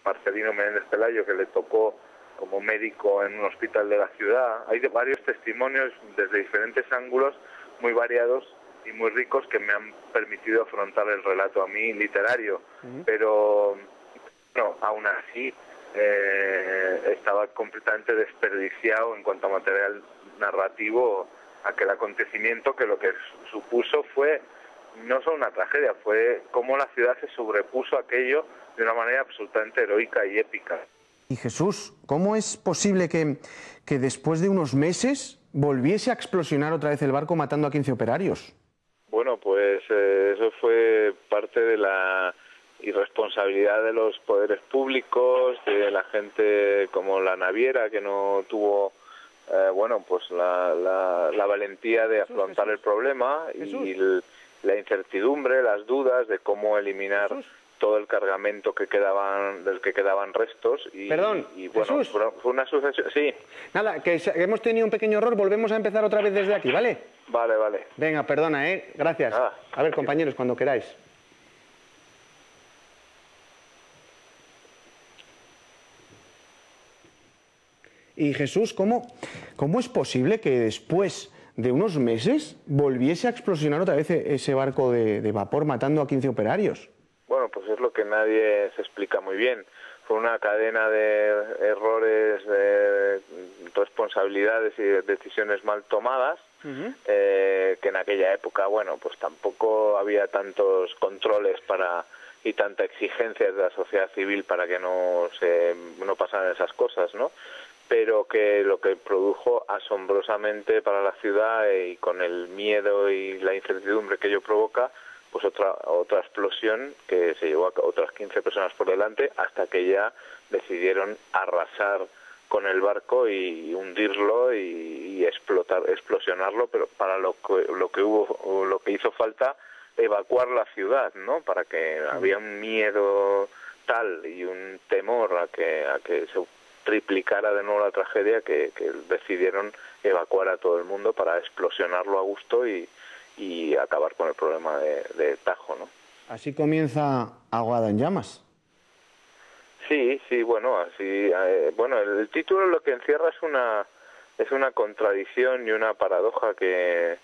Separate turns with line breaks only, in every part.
Marcelino Menéndez Pelayo, que le tocó como médico en un hospital de la ciudad. Hay varios testimonios desde diferentes ángulos muy variados y muy ricos que me han permitido afrontar el relato a mí literario, pero no, aún así estaba completamente desperdiciado en cuanto a material narrativo aquel acontecimiento, que lo que supuso fue no solo una tragedia, fue cómo la ciudad se sobrepuso a aquello de una manera absolutamente heroica y épica.
Y Jesús, ¿cómo es posible que después de unos meses volviese a explosionar otra vez el barco matando a 15 operarios?
Bueno, pues eso fue parte de la irresponsabilidad de los poderes públicos, de la gente como la naviera, que no tuvo pues la valentía de afrontar el problema, y la incertidumbre, las dudas de cómo eliminar todo el cargamento del que quedaban restos.
Perdón,
y bueno,
Jesús.
fue una sucesión. Sí.
Nada, que hemos tenido un pequeño error, volvemos a empezar otra vez desde aquí, ¿vale?
Vale, vale.
Venga, perdona, gracias. A ver, compañeros, cuando queráis. Y Jesús, ¿cómo es posible que después de unos meses volviese a explosionar otra vez ese barco de vapor matando a 15 operarios?
Bueno, pues es lo que nadie se explica muy bien. Fue una cadena de errores, de responsabilidades y de decisiones mal tomadas, que en aquella época, bueno, pues tampoco había tantos controles y tanta exigencia de la sociedad civil para que no pasaran esas cosas, ¿no? Pero que lo que produjo asombrosamente para la ciudad, y con el miedo y la incertidumbre que ello provoca, pues otra explosión que se llevó a otras 15 personas por delante, hasta que ya decidieron arrasar con el barco y hundirlo y explosionarlo, pero para lo que hizo falta evacuar la ciudad, ¿no? Para que había un miedo tal y un temor a que se triplicara de nuevo la tragedia, que decidieron evacuar a todo el mundo para explosionarlo a gusto y acabar con el problema de Tajo, ¿no?
Así comienza Ahogada en llamas.
Sí, bueno, así, el título lo que encierra es una contradicción y una paradoja que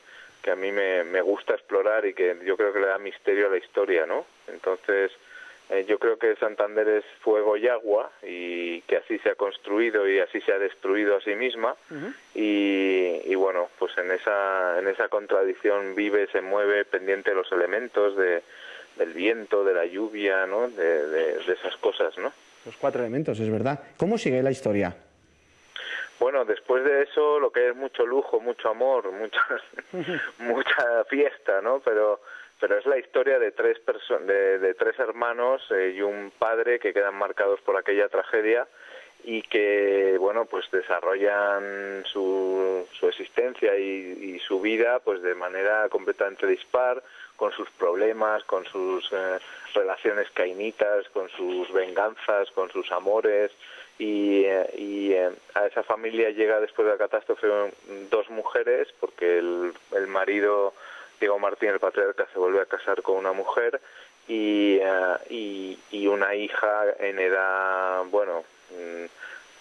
a mí me gusta explorar, y que yo creo que le da misterio a la historia, ¿no? Entonces, yo creo que Santander es fuego y agua, y que así se ha construido y así se ha destruido a sí misma. Y bueno, pues en esa contradicción vive, se mueve, pendiente de los elementos del viento, de la lluvia, ¿no? De esas cosas, ¿no?
Los 4 elementos, es verdad. ¿Cómo sigue la historia?
Bueno, después de eso, lo que es mucho lujo, mucho amor, mucha fiesta, ¿no? Pero es la historia de tres hermanos y un padre que quedan marcados por aquella tragedia, y que, bueno, pues desarrollan su existencia y su vida pues de manera completamente dispar, con sus problemas, con sus relaciones cainitas, con sus venganzas, con sus amores, y a esa familia llega después de la catástrofe 2 mujeres, porque el marido, Diego Martín, el patriarca, se vuelve a casar con una mujer, y una hija en edad, bueno,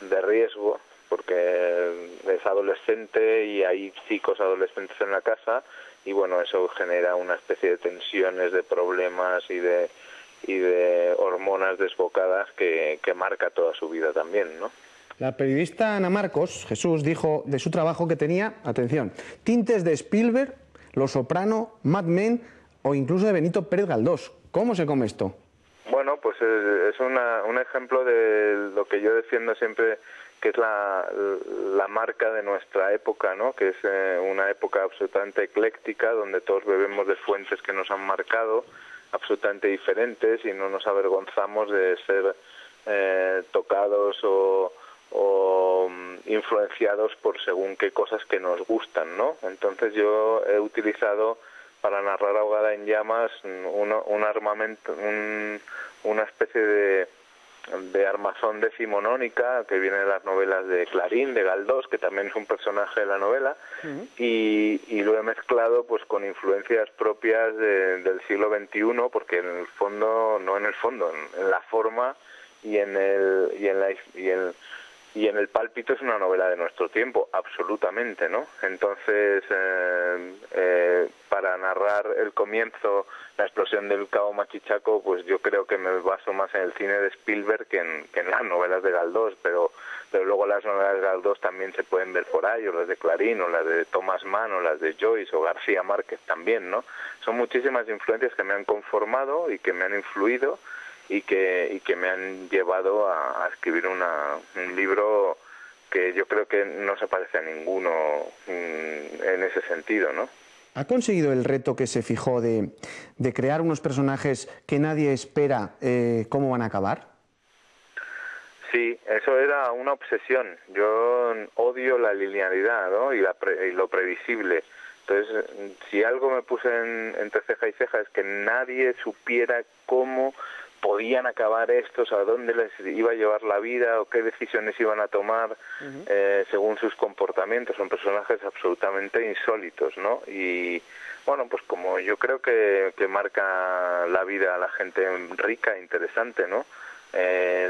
de riesgo, porque es adolescente y hay chicos adolescentes en la casa, y bueno, eso genera una especie de tensiones, de problemas y de hormonas desbocadas que marca toda su vida también, ¿no?
La periodista Ana Marcos, Jesús, dijo de su trabajo que tenía, atención, tintes de Spielberg, Los Soprano, Mad Men o incluso de Benito Pérez Galdós. ¿Cómo se come esto?
Bueno, pues es un ejemplo de lo que yo defiendo siempre, que es la marca de nuestra época, ¿no? Que es una época absolutamente ecléctica, donde todos bebemos de fuentes que nos han marcado, absolutamente diferentes, y no nos avergonzamos de ser tocados o influenciados por según qué cosas que nos gustan, ¿no? Entonces yo he utilizado para narrar Ahogada en llamas un armamento, una especie de armazón decimonónica que viene de las novelas de Clarín, de Galdós, que también es un personaje de la novela, y lo he mezclado pues con influencias propias del siglo XXI, porque en la forma y en el Pálpito es una novela de nuestro tiempo, absolutamente, ¿no? Entonces, para narrar el comienzo, la explosión del Cabo Machichaco, pues yo creo que me baso más en el cine de Spielberg que en las novelas de Galdós, pero luego las novelas de Galdós también se pueden ver por ahí, o las de Clarín, o las de Thomas Mann, o las de Joyce, o García Márquez también, ¿no? Son muchísimas influencias que me han conformado y que me han influido, y que me han llevado a escribir un libro que yo creo que no se parece a ninguno en ese sentido, ¿no?
¿Ha conseguido el reto que se fijó de crear unos personajes que nadie espera cómo van a acabar?
Sí, eso era una obsesión. Yo odio la linealidad, ¿no? y lo previsible. Entonces, si algo me puse entre ceja y ceja es que nadie supiera cómo podían acabar estos, a dónde les iba a llevar la vida o qué decisiones iban a tomar según sus comportamientos. Son personajes absolutamente insólitos, ¿no? Y bueno, pues como yo creo que marca la vida a la gente rica, interesante, ¿no?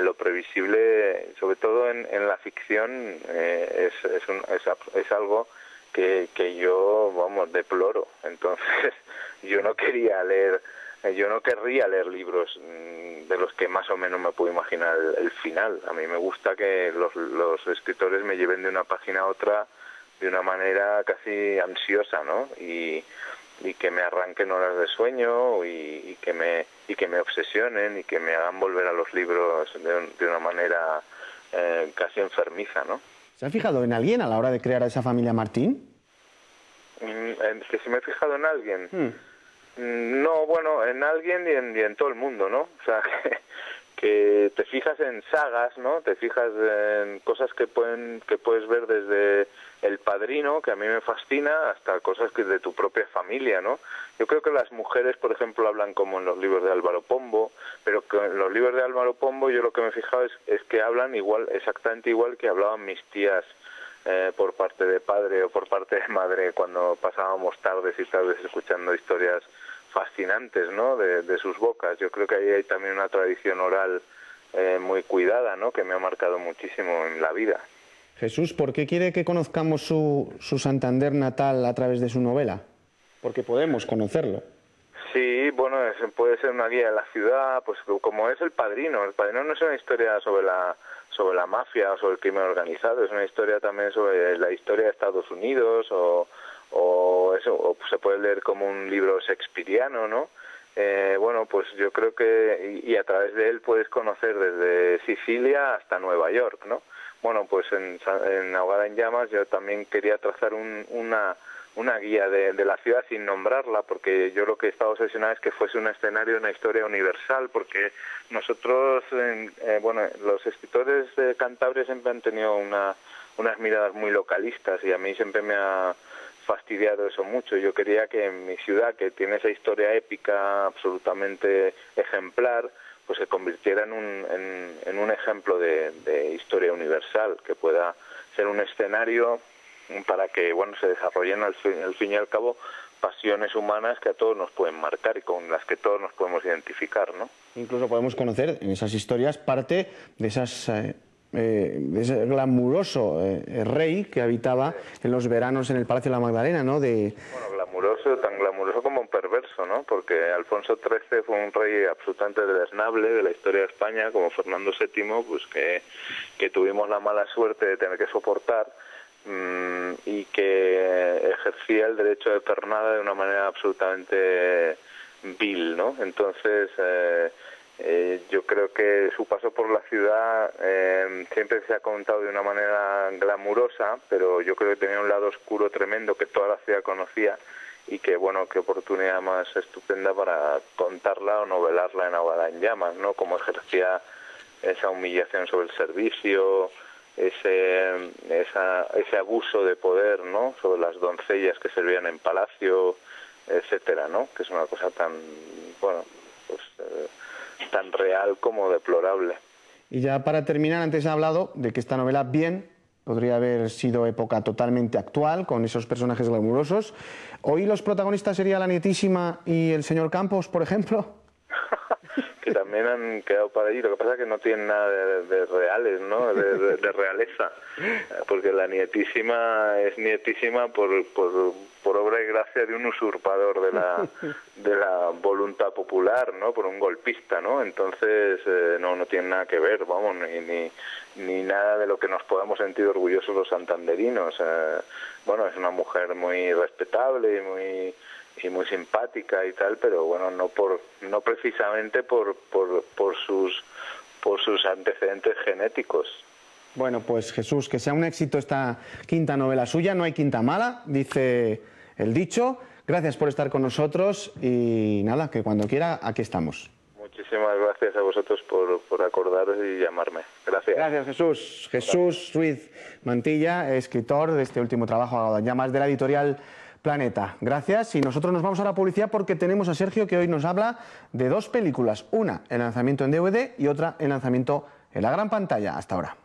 Lo previsible, sobre todo en la ficción, es algo que yo, vamos, deploro. Entonces, yo no querría leer libros de los que más o menos me puedo imaginar el final. A mí me gusta que los escritores me lleven de una página a otra de una manera casi ansiosa, ¿no? Y que me arranquen horas de sueño y que me obsesionen y que me hagan volver a los libros de una manera casi enfermiza, ¿no?
¿Se ha fijado en alguien a la hora de crear a esa familia Martín?
¿Que si me he fijado en alguien? No, bueno, en alguien y en todo el mundo, ¿no? O sea, que te fijas en sagas, ¿no? Te fijas en cosas que puedes ver desde El Padrino, que a mí me fascina, hasta cosas que de tu propia familia, ¿no? Yo creo que las mujeres, por ejemplo, hablan como en los libros de Álvaro Pombo, pero que en los libros de Álvaro Pombo yo lo que me he fijado es que hablan exactamente igual que hablaban mis tías por parte de padre o por parte de madre cuando pasábamos tardes y tardes escuchando historias fascinantes, ¿no? de sus bocas. Yo creo que ahí hay también una tradición oral muy cuidada, ¿no? Que me ha marcado muchísimo en la vida.
Jesús, ¿por qué quiere que conozcamos su Santander natal a través de su novela? Porque podemos conocerlo.
Sí, bueno, puede ser una guía de la ciudad, pues como es El Padrino. El Padrino no es una historia sobre la mafia o sobre el crimen organizado, es una historia también sobre la historia de Estados Unidos o se puede leer como un libro shakespeariano, ¿no? Bueno, pues yo creo que y a través de él puedes conocer desde Sicilia hasta Nueva York, ¿no? Bueno, pues en Ahogada en Llamas yo también quería trazar una guía de la ciudad sin nombrarla, porque yo lo que estaba obsesionado es que fuese un escenario, una historia universal, porque nosotros, los escritores de Cantabria siempre han tenido unas miradas muy localistas y a mí siempre me ha fastidiado eso mucho. Yo quería que en mi ciudad, que tiene esa historia épica absolutamente ejemplar, pues se convirtiera en un ejemplo de historia universal, que pueda ser un escenario para que se desarrollen al fin y al cabo pasiones humanas que a todos nos pueden marcar y con las que todos nos podemos identificar, ¿no?
Incluso podemos conocer en esas historias parte de ese glamuroso rey que habitaba en los veranos en el Palacio de la Magdalena, ¿no?
Bueno, glamuroso, tan glamuroso como un perverso, ¿no? Porque Alfonso XIII fue un rey absolutamente deleznable de la historia de España, como Fernando VII, pues que tuvimos la mala suerte de tener que soportar, y que ejercía el derecho de pernada de una manera absolutamente vil, ¿no? Entonces, yo creo que su paso por la ciudad siempre se ha contado de una manera glamurosa, pero yo creo que tenía un lado oscuro tremendo que toda la ciudad conocía y que, qué oportunidad más estupenda para contarla o novelarla en Ahogada en Llamas, ¿no? Cómo ejercía esa humillación sobre el servicio, ese abuso de poder, ¿no? Sobre las doncellas que servían en palacio, etcétera, ¿no? Que es una cosa tan, tan real como deplorable.
Y ya para terminar, antes he hablado de que esta novela bien podría haber sido época totalmente actual, con esos personajes glamurosos. ¿Hoy los protagonistas serían la nietísima y el señor Campos, por ejemplo?
Que también han quedado para allí. Lo que pasa es que no tienen nada de reales, ¿no? De realeza, porque la nietísima es nietísima por obra y gracia de un usurpador de la voluntad popular, ¿no? Por un golpista, ¿no? Entonces no tiene nada que ver, vamos, ni nada de lo que nos podamos sentir orgullosos los santanderinos. Bueno, es una mujer muy respetable y muy simpática y tal, pero bueno, no precisamente por sus antecedentes genéticos.
Bueno, pues Jesús, que sea un éxito esta quinta novela suya, no hay quinta mala, dice el dicho. Gracias por estar con nosotros y nada, que cuando quiera, aquí estamos.
Muchísimas gracias a vosotros por acordaros y llamarme. Gracias.
Gracias, Jesús. Jesús Ruiz Mantilla, escritor de este último trabajo, ya más de la editorial Planeta. Gracias, y nosotros nos vamos a la publicidad porque tenemos a Sergio, que hoy nos habla de dos películas, una en lanzamiento en DVD y otra en lanzamiento en la gran pantalla. Hasta ahora.